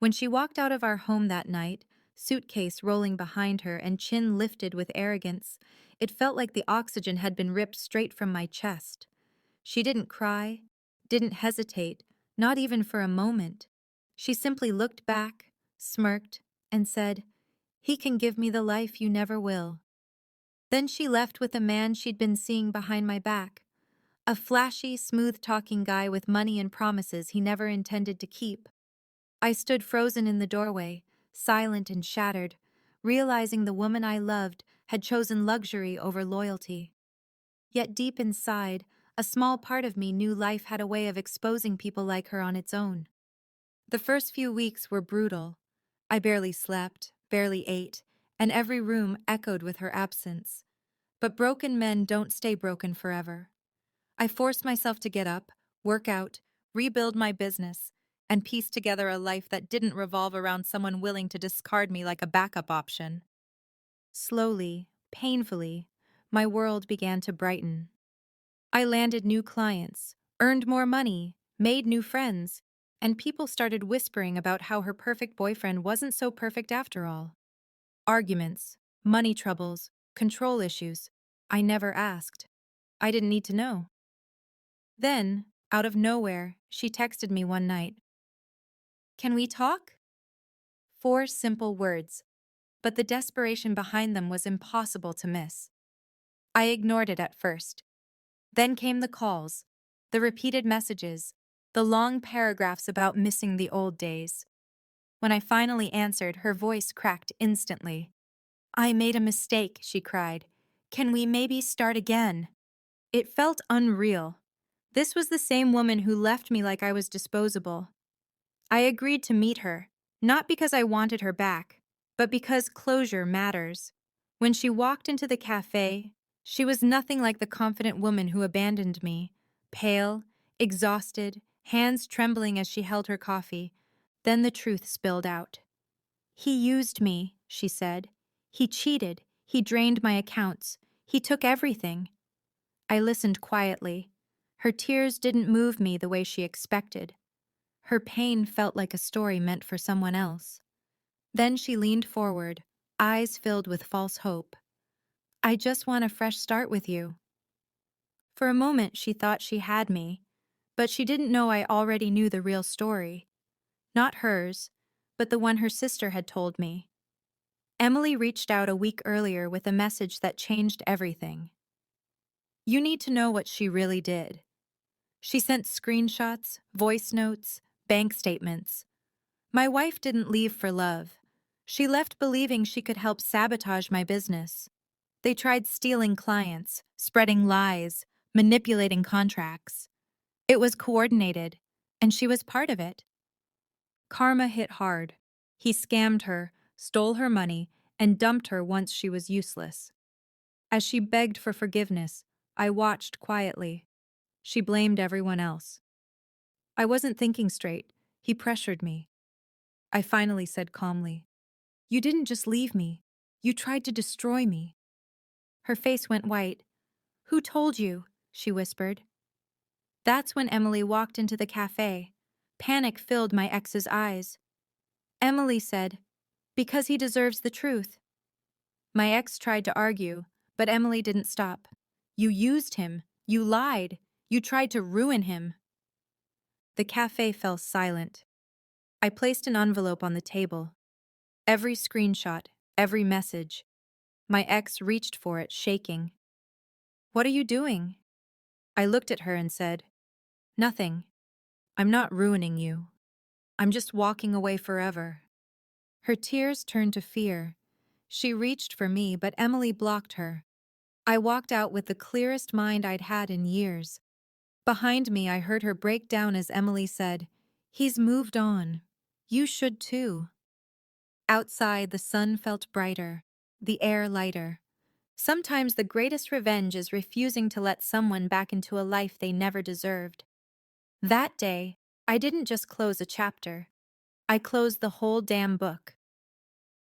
When she walked out of our home that night, suitcase rolling behind her and chin lifted with arrogance, it felt like the oxygen had been ripped straight from my chest. She didn't cry, didn't hesitate, not even for a moment. She simply looked back, smirked, and said, "He can give me the life you never will." Then she left with a man she'd been seeing behind my back, a flashy, smooth-talking guy with money and promises he never intended to keep. I stood frozen in the doorway, silent and shattered, realizing the woman I loved had chosen luxury over loyalty. Yet deep inside, a small part of me knew life had a way of exposing people like her on its own. The first few weeks were brutal. I barely slept, barely ate, and every room echoed with her absence. But broken men don't stay broken forever. I forced myself to get up, work out, rebuild my business, and piece together a life that didn't revolve around someone willing to discard me like a backup option. Slowly, painfully, my world began to brighten. I landed new clients, earned more money, made new friends, and people started whispering about how her perfect boyfriend wasn't so perfect after all. Arguments, money troubles, control issues. I never asked. I didn't need to know. Then, out of nowhere, she texted me one night. "Can we talk?" 4 simple words, but the desperation behind them was impossible to miss. I ignored it at first. Then came the calls, the repeated messages, the long paragraphs about missing the old days. When I finally answered, her voice cracked instantly. "I made a mistake," she cried. "Can we maybe start again?" It felt unreal. This was the same woman who left me like I was disposable. I agreed to meet her, not because I wanted her back, but because closure matters. When she walked into the cafe, she was nothing like the confident woman who abandoned me. Pale, exhausted, hands trembling as she held her coffee. Then the truth spilled out. "He used me," she said. "He cheated. He drained my accounts. He took everything." I listened quietly. Her tears didn't move me the way she expected. Her pain felt like a story meant for someone else. Then she leaned forward, eyes filled with false hope. "I just want a fresh start with you." For a moment she thought she had me, but she didn't know I already knew the real story. Not hers, but the one her sister had told me. Emily reached out a week earlier with a message that changed everything. You need to know what she really did. She sent screenshots, voice notes, bank statements. My wife didn't leave for love. She left believing she could help sabotage my business. They tried stealing clients, spreading lies, manipulating contracts. It was coordinated, and she was part of it. Karma hit hard. He scammed her, stole her money, and dumped her once she was useless. As she begged for forgiveness, I watched quietly. She blamed everyone else. I wasn't thinking straight. He pressured me. I finally said calmly, "You didn't just leave me. You tried to destroy me." Her face went white. "Who told you?" she whispered. That's when Emily walked into the cafe. Panic filled my ex's eyes. Emily said, "Because he deserves the truth." My ex tried to argue, but Emily didn't stop. "You used him. You lied. You tried to ruin him." The cafe fell silent. I placed an envelope on the table. Every screenshot, every message. My ex reached for it, shaking. "What are you doing?" I looked at her and said, "Nothing. I'm not ruining you. I'm just walking away forever." Her tears turned to fear. She reached for me, but Emily blocked her. I walked out with the clearest mind I'd had in years. Behind me, I heard her break down as Emily said, "He's moved on. You should too." Outside, the sun felt brighter, the air lighter. Sometimes the greatest revenge is refusing to let someone back into a life they never deserved. That day, I didn't just close a chapter. I closed the whole damn book.